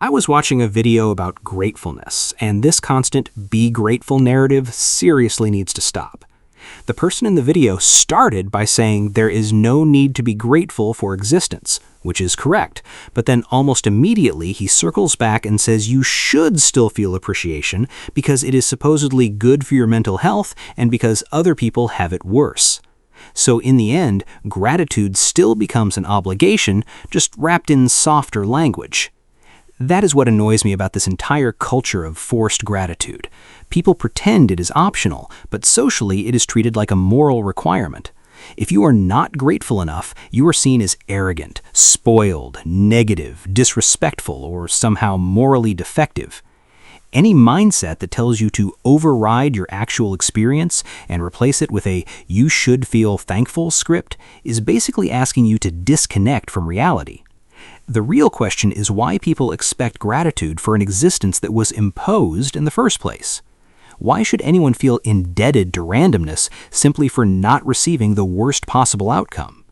I was watching a video about gratefulness, and this constant be grateful narrative seriously needs to stop. The person in the video started by saying there is no need to be grateful for existence, which is correct, but then almost immediately he circles back and says you should still feel appreciation because it is supposedly good for your mental health and because other people have it worse. So in the end, gratitude still becomes an obligation, just wrapped in softer language. That is what annoys me about this entire culture of forced gratitude. People pretend it is optional, but socially it is treated like a moral requirement. If you are not grateful enough, you are seen as arrogant, spoiled, negative, disrespectful, or somehow morally defective. Any mindset that tells you to override your actual experience and replace it with a "you should feel thankful" script is basically asking you to disconnect from reality. The real question is why people expect gratitude for an existence that was imposed in the first place. Why should anyone feel indebted to randomness simply for not receiving the worst possible outcome?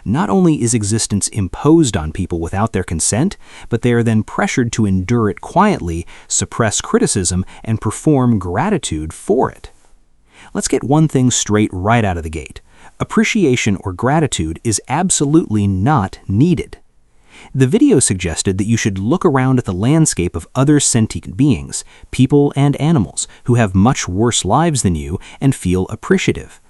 Not only is existence imposed on people without their consent, but they are then pressured to endure it quietly, suppress criticism, and perform gratitude for it. Let's get one thing straight right out of the gate. Appreciation or gratitude is absolutely not needed. The video suggested that you should look around at the landscape of other sentient beings, people and animals, who have much worse lives than you and feel appreciative.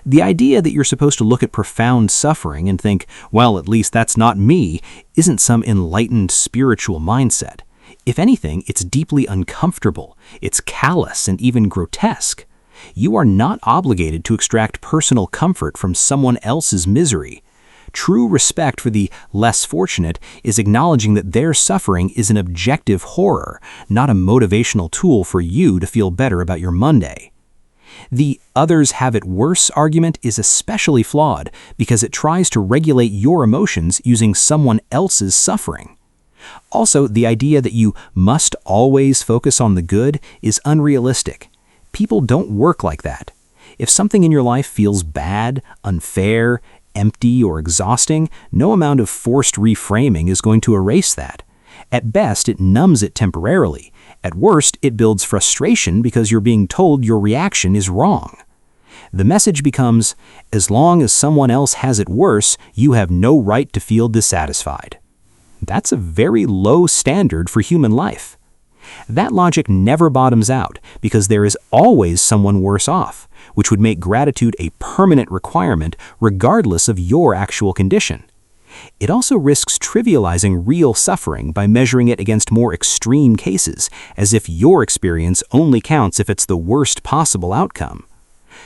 The idea that you're supposed to look at profound suffering and think, well, at least that's not me, isn't some enlightened spiritual mindset. If anything, it's deeply uncomfortable, it's callous and even grotesque. You are not obligated to extract personal comfort from someone else's misery. True respect for the less fortunate is acknowledging that their suffering is an objective horror, not a motivational tool for you to feel better about your Monday. The "others have it worse" argument is especially flawed because it tries to regulate your emotions using someone else's suffering. Also, the idea that you must always focus on the good is unrealistic. People don't work like that. If something in your life feels bad, unfair, empty, or exhausting, no amount of forced reframing is going to erase that. At best, it numbs it temporarily. At worst, it builds frustration because you're being told your reaction is wrong. The message becomes, as long as someone else has it worse, you have no right to feel dissatisfied. That's a very low standard for human life. That logic never bottoms out because there is always someone worse off, which would make gratitude a permanent requirement regardless of your actual condition. It also risks trivializing real suffering by measuring it against more extreme cases, as if your experience only counts if it's the worst possible outcome.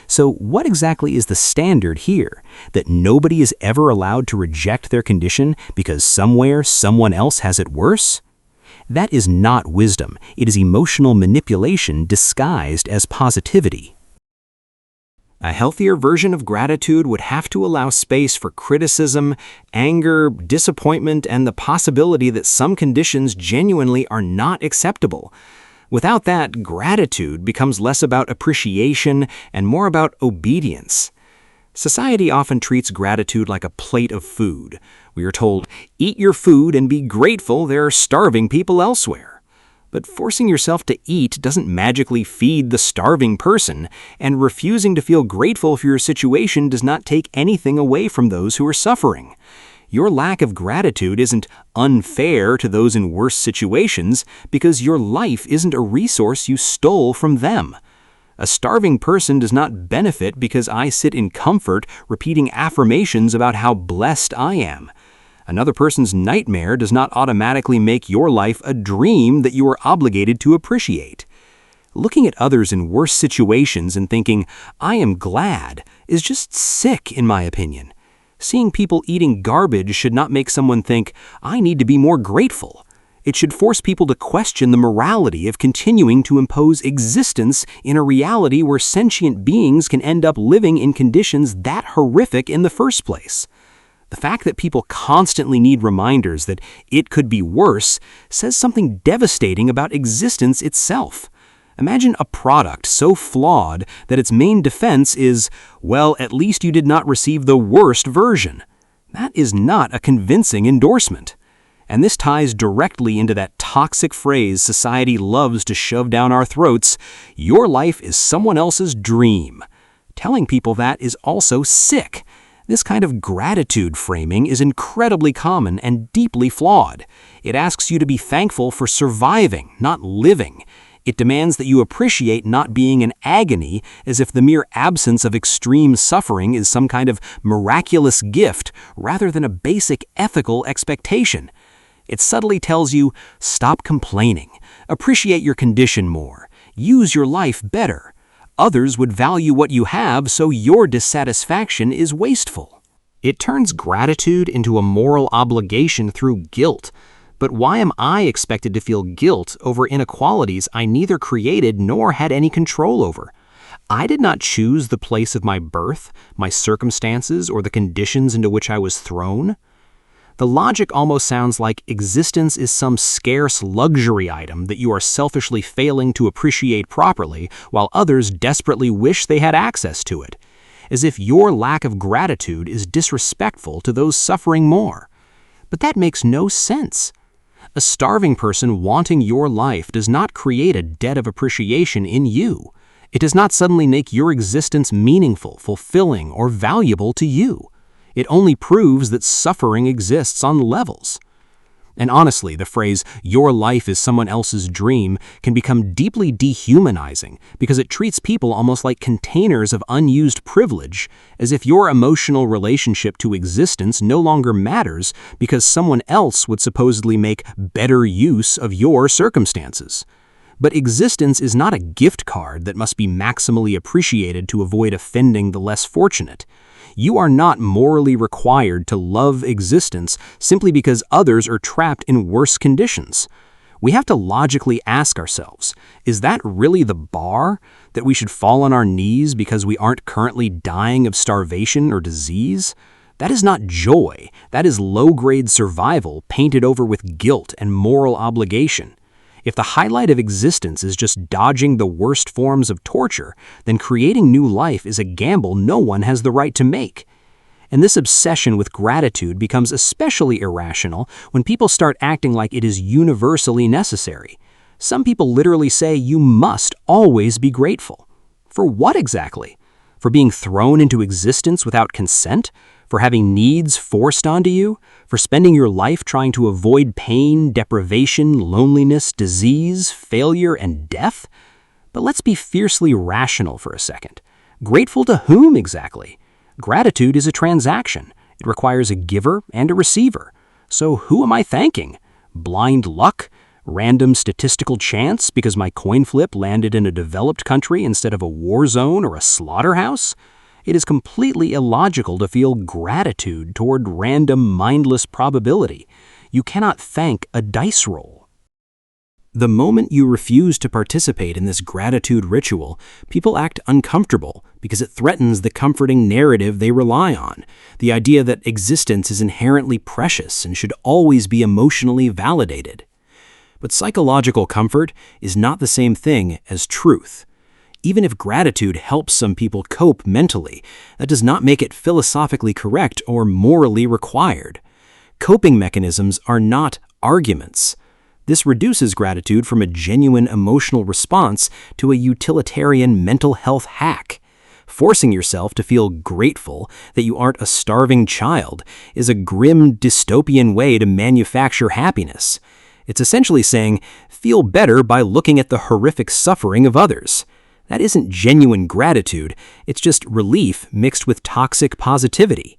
So what exactly is the standard here? That nobody is ever allowed to reject their condition because somewhere someone else has it worse? That is not wisdom. It is emotional manipulation disguised as positivity. A healthier version of gratitude would have to allow space for criticism, anger, disappointment, and the possibility that some conditions genuinely are not acceptable. Without that, gratitude becomes less about appreciation and more about obedience. Society often treats gratitude like a plate of food. We are told, eat your food and be grateful there are starving people elsewhere. But forcing yourself to eat doesn't magically feed the starving person, and refusing to feel grateful for your situation does not take anything away from those who are suffering. Your lack of gratitude isn't unfair to those in worse situations because your life isn't a resource you stole from them. A starving person does not benefit because I sit in comfort repeating affirmations about how blessed I am. Another person's nightmare does not automatically make your life a dream that you are obligated to appreciate. Looking at others in worse situations and thinking, I am glad, is just sick in my opinion. Seeing people eating garbage should not make someone think, I need to be more grateful. It should force people to question the morality of continuing to impose existence in a reality where sentient beings can end up living in conditions that horrific in the first place. The fact that people constantly need reminders that it could be worse says something devastating about existence itself. Imagine a product so flawed that its main defense is, well, at least you did not receive the worst version. That is not a convincing endorsement. And this ties directly into that toxic phrase society loves to shove down our throats: your life is someone else's dream. Telling people that is also sick. This kind of gratitude framing is incredibly common and deeply flawed. It asks you to be thankful for surviving, not living. It demands that you appreciate not being in agony, as if the mere absence of extreme suffering is some kind of miraculous gift rather than a basic ethical expectation. It subtly tells you, stop complaining, appreciate your condition more, use your life better. Others would value what you have, so your dissatisfaction is wasteful. It turns gratitude into a moral obligation through guilt. But why am I expected to feel guilt over inequalities I neither created nor had any control over? I did not choose the place of my birth, my circumstances, or the conditions into which I was thrown. The logic almost sounds like existence is some scarce luxury item that you are selfishly failing to appreciate properly, while others desperately wish they had access to it. As if your lack of gratitude is disrespectful to those suffering more. But that makes no sense. A starving person wanting your life does not create a debt of appreciation in you. It does not suddenly make your existence meaningful, fulfilling, or valuable to you. It only proves that suffering exists on levels. And honestly, the phrase, your life is someone else's dream, can become deeply dehumanizing because it treats people almost like containers of unused privilege, as if your emotional relationship to existence no longer matters because someone else would supposedly make better use of your circumstances. But existence is not a gift card that must be maximally appreciated to avoid offending the less fortunate. You are not morally required to love existence simply because others are trapped in worse conditions. We have to logically ask ourselves, is that really the bar? That we should fall on our knees because we aren't currently dying of starvation or disease? That is not joy. That is low-grade survival painted over with guilt and moral obligation. If the highlight of existence is just dodging the worst forms of torture, then creating new life is a gamble no one has the right to make. And this obsession with gratitude becomes especially irrational when people start acting like it is universally necessary. Some people literally say you must always be grateful. For what exactly? For being thrown into existence without consent? For having needs forced onto you? For spending your life trying to avoid pain, deprivation, loneliness, disease, failure, and death? But let's be fiercely rational for a second. Grateful to whom exactly? Gratitude is a transaction. It requires a giver and a receiver. So who am I thanking? Blind luck? Random statistical chance because my coin flip landed in a developed country instead of a war zone or a slaughterhouse? It is completely illogical to feel gratitude toward random, mindless probability. You cannot thank a dice roll. The moment you refuse to participate in this gratitude ritual, people act uncomfortable because it threatens the comforting narrative they rely on, the idea that existence is inherently precious and should always be emotionally validated. But psychological comfort is not the same thing as truth. Even if gratitude helps some people cope mentally, that does not make it philosophically correct or morally required. Coping mechanisms are not arguments. This reduces gratitude from a genuine emotional response to a utilitarian mental health hack. Forcing yourself to feel grateful that you aren't a starving child is a grim, dystopian way to manufacture happiness. It's essentially saying, feel better by looking at the horrific suffering of others. That isn't genuine gratitude, it's just relief mixed with toxic positivity.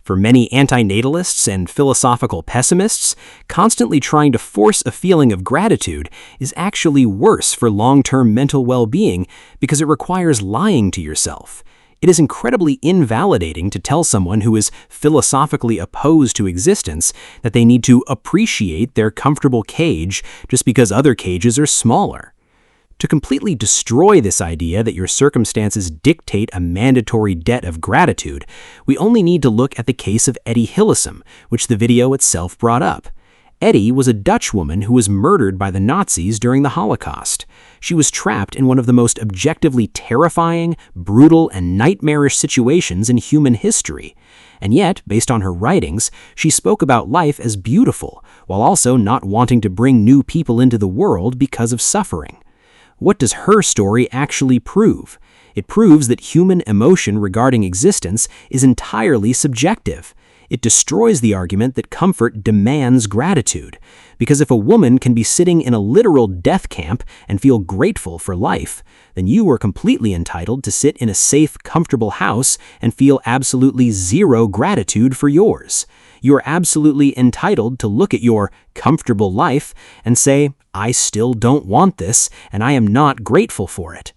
For many antinatalists and philosophical pessimists, constantly trying to force a feeling of gratitude is actually worse for long-term mental well-being because it requires lying to yourself. It is incredibly invalidating to tell someone who is philosophically opposed to existence that they need to appreciate their comfortable cage just because other cages are smaller. To completely destroy this idea that your circumstances dictate a mandatory debt of gratitude, we only need to look at the case of Etty Hillesum, which the video itself brought up. Etty was a Dutch woman who was murdered by the Nazis during the Holocaust. She was trapped in one of the most objectively terrifying, brutal, and nightmarish situations in human history. And yet, based on her writings, she spoke about life as beautiful, while also not wanting to bring new people into the world because of suffering. What does her story actually prove? It proves that human emotion regarding existence is entirely subjective. It destroys the argument that comfort demands gratitude. Because if a woman can be sitting in a literal death camp and feel grateful for life, then you are completely entitled to sit in a safe, comfortable house and feel absolutely zero gratitude for yours. You are absolutely entitled to look at your comfortable life and say, I still don't want this, and I am not grateful for it.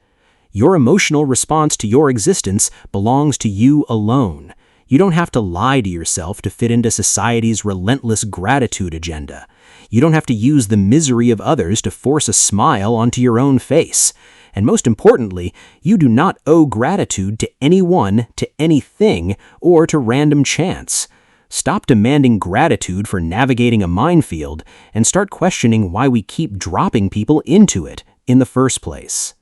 Your emotional response to your existence belongs to you alone. You don't have to lie to yourself to fit into society's relentless gratitude agenda. You don't have to use the misery of others to force a smile onto your own face. And most importantly, you do not owe gratitude to anyone, to anything, or to random chance. Stop demanding gratitude for navigating a minefield and start questioning why we keep dropping people into it in the first place.